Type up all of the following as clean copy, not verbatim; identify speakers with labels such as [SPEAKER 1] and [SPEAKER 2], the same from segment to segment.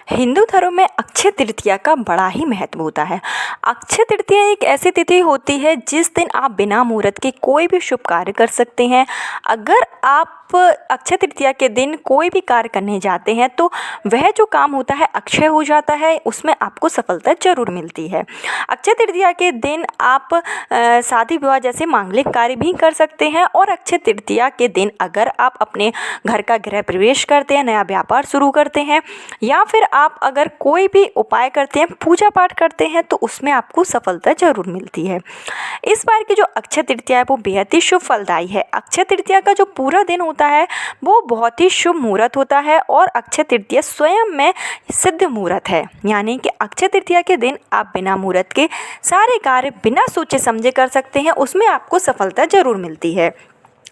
[SPEAKER 1] हिंदू धर्म में अक्षय तृतीया का बड़ा ही महत्व होता है। अक्षय तृतीया एक ऐसी तिथि होती है जिस दिन आप बिना मुहूर्त के कोई भी शुभ कार्य कर सकते हैं। अगर आप अक्षय तृतीया के दिन कोई भी कार्य करने जाते हैं तो वह जो काम होता है अक्षय हो जाता है, उसमें आपको सफलता ज़रूर मिलती है। अक्षय तृतीया के दिन आप शादी विवाह जैसे मांगलिक कार्य भी कर सकते हैं और अक्षय तृतीया के दिन अगर आप अपने घर का गृह प्रवेश करते हैं, नया व्यापार शुरू करते हैं या फिर आप अगर कोई भी उपाय करते हैं, पूजा पाठ करते हैं तो उसमें आपको सफलता ज़रूर मिलती है। इस बार की जो अक्षय तृतीया है वो बेहद ही शुभ फलदायी है। अक्षय तृतीया का जो पूरा दिन होता है वो बहुत ही शुभ मुहूर्त होता है और अक्षय तृतीया स्वयं में सिद्ध मुहूर्त है, यानी कि अक्षय तृतीया के दिन आप बिना मुहूर्त के सारे कार्य बिना सोचे समझे कर सकते हैं, उसमें आपको सफलता ज़रूर मिलती है।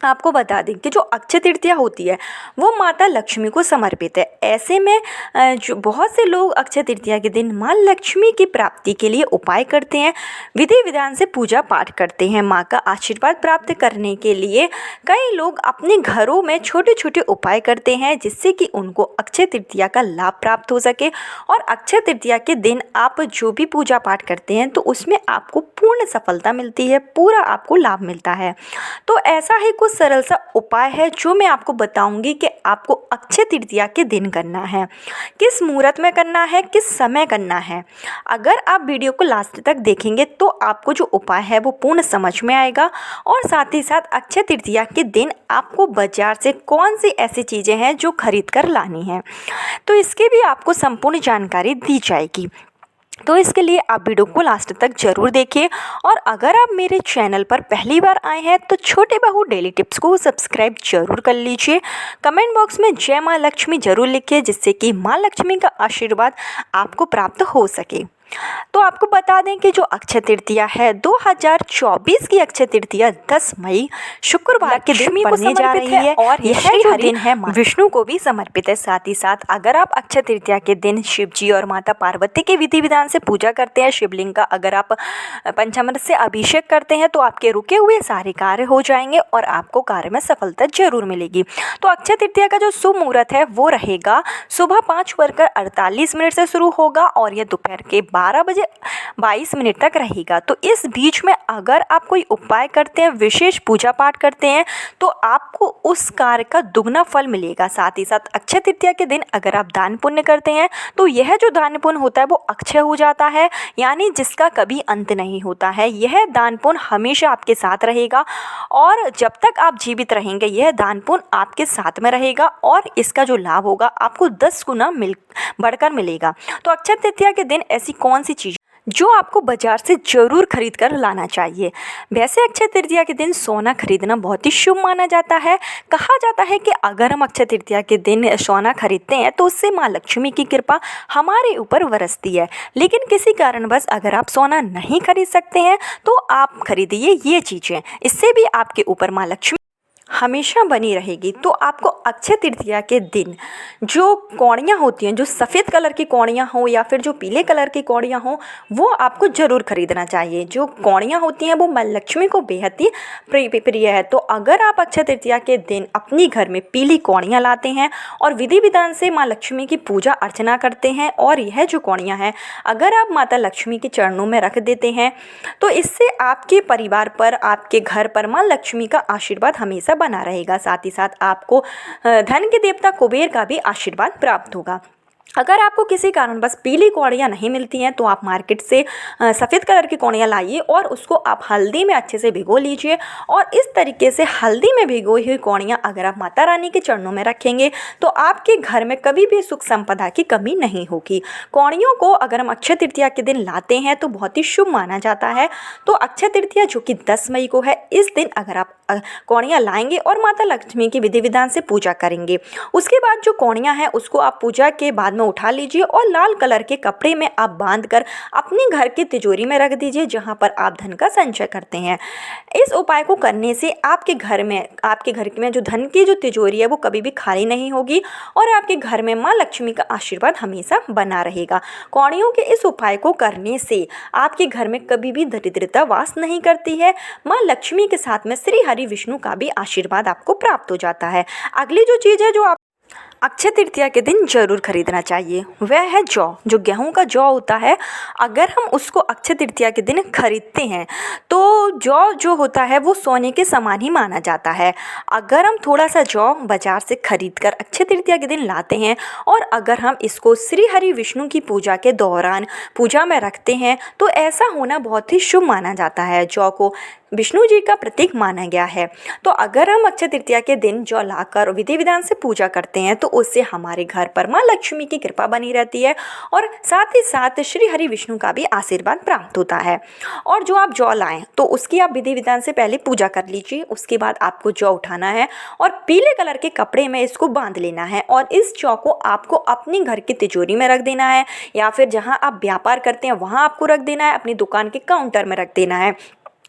[SPEAKER 1] आपको बता दें कि जो अक्षय तृतीया होती है वो माता लक्ष्मी को समर्पित है। ऐसे में जो बहुत से लोग अक्षय तृतीया के दिन माँ लक्ष्मी की प्राप्ति के लिए उपाय करते हैं, विधि विधान से पूजा पाठ करते हैं। माँ का आशीर्वाद प्राप्त करने के लिए कई लोग अपने घरों में छोटे छोटे उपाय करते हैं जिससे कि उनको अक्षय तृतीया का लाभ प्राप्त हो सके। और अक्षय तृतीया के दिन आप जो भी पूजा पाठ करते हैं तो उसमें आपको पूर्ण सफलता मिलती है, पूरा आपको लाभ मिलता है। तो ऐसा ही कुछ सरल सा उपाय है जो मैं आपको बताऊंगी कि आपको अक्षय तृतीया के दिन करना है, किस मुहूर्त में करना है, किस समय करना है। अगर आप वीडियो को लास्ट तक देखेंगे तो आपको जो उपाय है वो पूर्ण समझ में आएगा और साथ ही साथ अक्षय तृतीया के दिन आपको बाजार से कौन सी ऐसी चीज़ें हैं जो खरीद कर लानी है, तो इसकी भी आपको संपूर्ण जानकारी दी जाएगी। तो इसके लिए आप वीडियो को लास्ट तक ज़रूर देखिए और अगर आप मेरे चैनल पर पहली बार आए हैं तो छोटे बहू डेली टिप्स को सब्सक्राइब जरूर कर लीजिए। कमेंट बॉक्स में जय माँ लक्ष्मी जरूर लिखिए जिससे कि माँ लक्ष्मी का आशीर्वाद आपको प्राप्त हो सके। तो आपको बता दें कि जो अक्षय तृतीया है 2024 की अक्षय तृतीया 10 मई शुक्रवार के दिन पड़ने जा रही है और यह जो दिन है विष्णु को भी समर्पित है। साथ ही साथ अगर आप अक्षय तृतीया के दिन शिव जी और माता पार्वती के विधि विधान से पूजा करते हैं, शिवलिंग का अगर आप पंचामृत से अभिषेक करते हैं तो आपके रुके हुए सारे कार्य हो जाएंगे और आपको कार्य में सफलता जरूर मिलेगी। तो अक्षय तृतीया का जो शुभ मुहूर्त है वो रहेगा सुबह 5:48 से शुरू होगा और यह दोपहर के 12:22 तक रहेगा। तो इस बीच में अगर आप कोई उपाय करते हैं, विशेष पूजा पाठ करते हैं तो आपको उस कार्य का दुगना फल मिलेगा। साथ ही साथ अक्षय तृतीया के दिन अगर आप दान पुण्य करते हैं तो यह जो दान पुण्य होता है वो अक्षय हो जाता है, यानी जिसका कभी अंत नहीं होता है। यह दान पुण्य हमेशा आपके साथ रहेगा और जब तक आप जीवित रहेंगे यह दान पुण्य आपके साथ में रहेगा और इसका जो लाभ होगा आपको 10 गुना बढ़कर मिलेगा। तो अक्षय तृतीया के दिन ऐसी कौन सी चीज़ जो आपको बाजार से ज़रूर खरीद कर लाना चाहिए। वैसे अक्षय तृतीया के दिन सोना खरीदना बहुत ही शुभ माना जाता है। कहा जाता है कि अगर हम अक्षय तृतीया के दिन सोना खरीदते हैं तो उससे माँ लक्ष्मी की कृपा हमारे ऊपर बरसती है। लेकिन किसी कारणवश अगर आप सोना नहीं खरीद सकते हैं तो आप खरीदिए ये चीज़ें, इससे भी आपके ऊपर माँ लक्ष्मी हमेशा बनी रहेगी। तो आपको अक्षय तृतीया के दिन जो कौड़ियाँ होती हैं, जो सफ़ेद कलर की कौड़ियाँ हों या फिर जो पीले कलर की कौड़ियाँ हों, वो आपको ज़रूर खरीदना चाहिए। जो कौड़ियाँ होती हैं वो माँ लक्ष्मी को बेहद ही प्रिय है। तो अगर आप अक्षय तृतीया के दिन अपनी घर में पीली कौड़ियाँ लाते हैं और विधि विधान से माँ लक्ष्मी की पूजा अर्चना करते हैं और यह जो कौड़ियाँ हैं अगर आप माता लक्ष्मी के चरणों में रख देते हैं तो इससे आपके परिवार पर, आपके घर पर माँ लक्ष्मी का आशीर्वाद हमेशा बना रहेगा। साथ ही साथ आपको धन के देवता कुबेर का भी आशीर्वाद प्राप्त होगा। अगर आपको किसी कारणवश पीली कौड़ियाँ नहीं मिलती हैं तो आप मार्केट से सफ़ेद कलर की कौड़ियाँ लाइए और उसको आप हल्दी में अच्छे से भिगो लीजिए और इस तरीके से हल्दी में भिगोई हुई कौड़ियाँ अगर आप माता रानी के चरणों में रखेंगे तो आपके घर में कभी भी सुख संपदा की कमी नहीं होगी। कौड़ियों को अगर हम अक्षय तृतीया के दिन लाते हैं तो बहुत ही शुभ माना जाता है। तो अक्षय तृतीया जो कि 10 मई को है, इस दिन अगर आप कौड़ियाँ लाएंगे और माता लक्ष्मी की विधि विधान से पूजा करेंगे, उसके बाद जो कौड़ियाँ हैं उसको आप पूजा के बाद में उठा लीजिए और लाल कलर के कपड़े में आप बांधकर अपने घर की तिजोरी में रख दीजिए जहां पर आप धन का संचय करते हैं। इस उपाय को करने से आपके घर में जो धन की जो तिजोरी है वो कभी भी खाली नहीं होगी और आपके घर में माँ लक्ष्मी का आशीर्वाद हमेशा बना रहेगा। कौड़ियों के इस उपाय को करने से आपके घर में कभी भी दरिद्रता वास नहीं करती है। माँ लक्ष्मी के साथ में श्री हरि विष्णु का भी आशीर्वाद आपको प्राप्त हो जाता है। अगली जो चीज़ है जो अक्षय तृतीया के दिन जरूर खरीदना चाहिए वह है जौ। जो गेहूं का जौ होता है, अगर हम उसको अक्षय तृतीया के दिन खरीदते हैं तो जौ जो होता है वो सोने के समान ही माना जाता है। अगर हम थोड़ा सा जौ बाजार से खरीद कर अक्षय तृतीया के दिन लाते हैं और अगर हम इसको श्री हरि विष्णु की पूजा के दौरान पूजा में रखते हैं तो ऐसा होना बहुत ही शुभ माना जाता है। जौ को विष्णु जी का प्रतीक माना गया है। तो अगर हम अक्षय तृतीया के दिन जौ लाकर विधि विधान से पूजा करते हैं तो उससे हमारे घर पर माँ लक्ष्मी की कृपा बनी रहती है और साथ ही साथ श्री हरि विष्णु का भी आशीर्वाद प्राप्त होता है। और जो आप जौ लाएं तो उसकी आप विधि विधान से पहले पूजा कर लीजिए। उसके बाद आपको जौ उठाना है और पीले कलर के कपड़े में इसको बांध लेना है और इस जौ को आपको अपनी घर की तिजोरी में रख देना है या फिर जहाँ आप व्यापार करते हैं वहाँ आपको रख देना है, अपनी दुकान के काउंटर में रख देना है।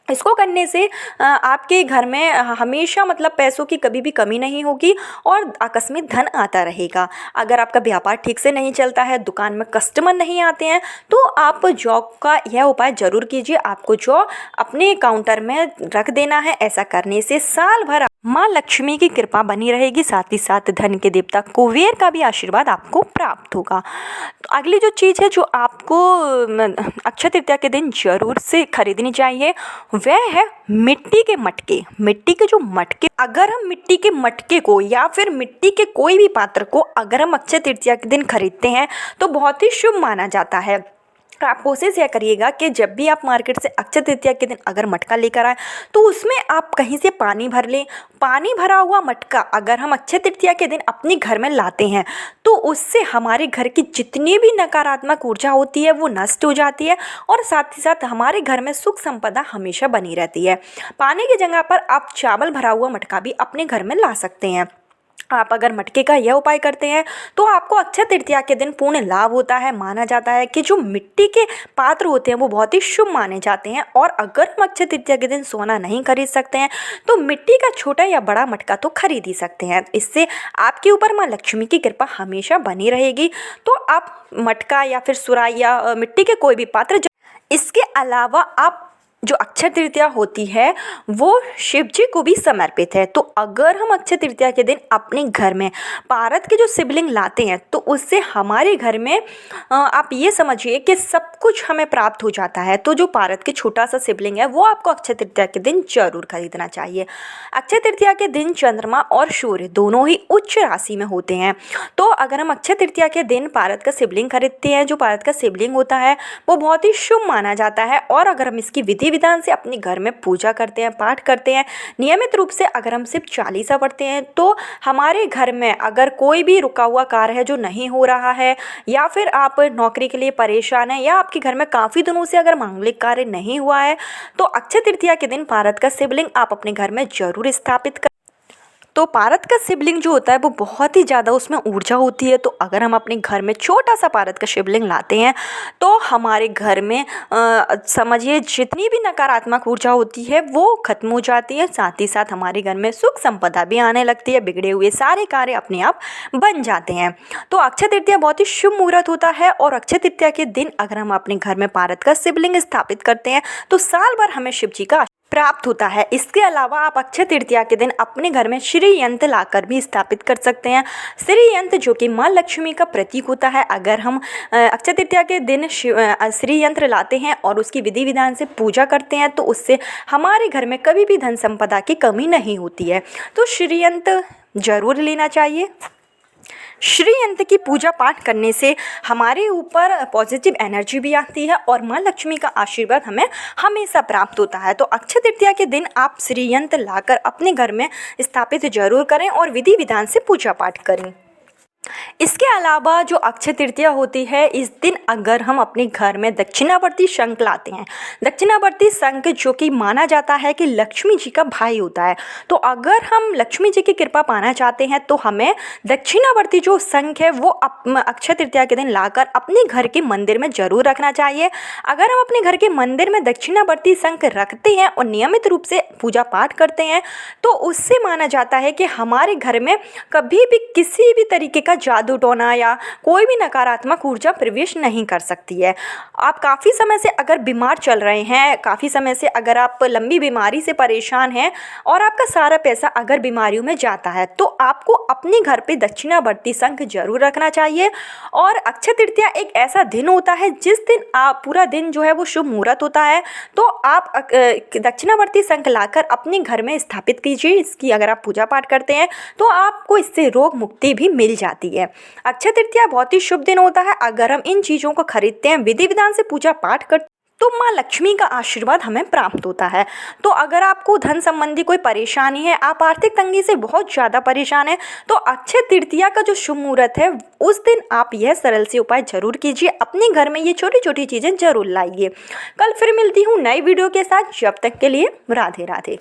[SPEAKER 1] इसको करने से आपके घर में हमेशा मतलब पैसों की कभी भी कमी नहीं होगी और आकस्मिक धन आता रहेगा। अगर आपका व्यापार ठीक से नहीं चलता है, दुकान में कस्टमर नहीं आते हैं, तो आप जौ का यह उपाय ज़रूर कीजिए। आपको जौ अपने काउंटर में रख देना है। ऐसा करने से साल भर माँ लक्ष्मी की कृपा बनी रहेगी, साथ ही साथ धन के देवता कुबेर का भी आशीर्वाद आपको प्राप्त होगा। तो अगली जो चीज़ है जो आपको अक्षय तृतीया के दिन जरूर से खरीदनी चाहिए वह है मिट्टी के मटके। मिट्टी के जो मटके, अगर हम मिट्टी के मटके को या फिर मिट्टी के कोई भी पात्र को अगर हम अक्षय तृतीया के दिन खरीदते हैं तो बहुत ही शुभ माना जाता है। आप कोशिश यह करिएगा कि जब भी आप मार्केट से अक्षय तृतीया के दिन अगर मटका लेकर आए तो उसमें आप कहीं से पानी भर लें। पानी भरा हुआ मटका अगर हम अक्षय तृतीया के दिन अपने घर में लाते हैं तो उससे हमारे घर की जितनी भी नकारात्मक ऊर्जा होती है वो नष्ट हो जाती है और साथ ही साथ हमारे घर में सुख संपदा हमेशा बनी रहती है। पानी की जगह पर आप चावल भरा हुआ मटका भी अपने घर में ला सकते हैं। आप अगर मटके का यह उपाय करते हैं तो आपको अक्षय तृतीया के दिन पूर्ण लाभ होता है। माना जाता है कि जो मिट्टी के पात्र होते हैं वो बहुत ही शुभ माने जाते हैं और अगर हम अक्षय तृतीया के दिन सोना नहीं खरीद सकते हैं तो मिट्टी का छोटा या बड़ा मटका तो खरीद ही सकते हैं। इससे आपके ऊपर माँ लक्ष्मी की कृपा हमेशा बनी रहेगी। तो आप मटका या फिर सुराही या मिट्टी के कोई भी पात्र, इसके अलावा आप जो अक्षय तृतीया होती है वो शिव जी को भी समर्पित है। तो अगर हम अक्षय तृतीया के दिन अपने घर में पारद के जो शिवलिंग लाते हैं तो उससे हमारे घर में आप ये समझिए कि सब कुछ हमें प्राप्त हो जाता है। तो जो पारद के छोटा सा शिवलिंग है वो आपको अक्षय तृतीया के दिन जरूर खरीदना चाहिए। अक्षय तृतीया के दिन चंद्रमा और सूर्य दोनों ही उच्च राशि में होते हैं। तो अगर हम अक्षय तृतीया के दिन पारद का शिवलिंग खरीदते हैं, जो पारद का शिवलिंग होता है वो बहुत ही शुभ माना जाता है और अगर हम इसकी विधि विधान से अपने घर में पूजा करते हैं, पाठ करते हैं, नियमित रूप से अगर हम सिर्फ चालीसा पढ़ते हैं तो हमारे घर में अगर कोई भी रुका हुआ कार्य है जो नहीं हो रहा है या फिर आप नौकरी के लिए परेशान हैं या आपके घर में काफ़ी दिनों से अगर मांगलिक कार्य नहीं हुआ है तो अक्षय तृतीया के दिन पारद का शिवलिंग आप अपने घर में जरूर स्थापित कर। तो पारद का शिवलिंग जो होता है वो बहुत ही ज़्यादा उसमें ऊर्जा होती है। तो अगर हम अपने घर में छोटा सा पारद का शिवलिंग लाते हैं तो हमारे घर में समझिए जितनी भी नकारात्मक ऊर्जा होती है वो खत्म हो जाती है। साथ ही साथ हमारे घर में सुख संपदा भी आने लगती है, बिगड़े हुए सारे कार्य अपने आप बन जाते हैं। तो अक्षय तृतीया बहुत ही शुभ मुहूर्त होता है और अक्षय तृतीया के दिन अगर हम अपने घर में पारद का शिवलिंग स्थापित करते हैं तो साल भर हमें शिव जी का प्राप्त होता है। इसके अलावा आप अक्षय तृतीया के दिन अपने घर में श्री यंत्र लाकर भी स्थापित कर सकते हैं। श्री यंत्र जो कि माँ लक्ष्मी का प्रतीक होता है, अगर हम अक्षय तृतीया के दिन श्री यंत्र लाते हैं और उसकी विधि विधान से पूजा करते हैं तो उससे हमारे घर में कभी भी धन संपदा की कमी नहीं होती है। तो श्री यंत्र जरूर लेना चाहिए। श्री यंत्र की पूजा पाठ करने से हमारे ऊपर पॉजिटिव एनर्जी भी आती है और माँ लक्ष्मी का आशीर्वाद हमें हमेशा प्राप्त होता है। तो अक्षय तृतीया के दिन आप श्री यंत्र लाकर अपने घर में स्थापित जरूर करें और विधि विधान से पूजा पाठ करें। इसके अलावा जो अक्षय तृतीया होती है इस दिन अगर हम अपने घर में दक्षिणावर्ती शंख लाते हैं, दक्षिणावर्ती शंख जो कि माना जाता है कि लक्ष्मी जी का भाई होता है, तो अगर हम लक्ष्मी जी की कृपा पाना चाहते हैं तो हमें दक्षिणावर्ती जो शंख है वो अक्षय तृतीया के दिन लाकर अपने घर के मंदिर में जरूर रखना चाहिए। अगर हम अपने घर के मंदिर में दक्षिणावर्ती शंख रखते हैं और नियमित रूप से पूजा पाठ करते हैं तो उससे माना जाता है कि हमारे घर में कभी भी किसी भी तरीके का का जादू टोना या कोई भी नकारात्मक ऊर्जा प्रवेश नहीं कर सकती है। आप काफ़ी समय से अगर बीमार चल रहे हैं, काफ़ी समय से अगर आप लंबी बीमारी से परेशान हैं और आपका सारा पैसा अगर बीमारियों में जाता है, तो आपको अपने घर पे दक्षिणावर्ती शंख जरूर रखना चाहिए। और अक्षय तृतीया एक ऐसा दिन होता है जिस दिन आप पूरा दिन जो है वो शुभ मुहूर्त होता है, तो आप दक्षिणावर्ती शंख लाकर अपने घर में स्थापित कीजिए। इसकी अगर आप पूजा पाठ करते हैं तो आपको इससे रोग मुक्ति भी मिल जाती है। अक्षय तृतीया बहुत ही शुभ दिन होता है। अगर हम इन चीज़ों को खरीदते हैं, विधि विधान से पूजा पाठ करते तो माँ लक्ष्मी का आशीर्वाद हमें प्राप्त होता है। तो अगर आपको धन संबंधी कोई परेशानी है, आप आर्थिक तंगी से बहुत ज़्यादा परेशान हैं, तो अक्षय तृतीया का जो शुभ मुहूर्त है उस दिन आप यह सरल से उपाय जरूर कीजिए। अपने घर में ये छोटी छोटी चीज़ें जरूर लाइए। कल फिर मिलती हूँ नई वीडियो के साथ। जब तक के लिए राधे राधे।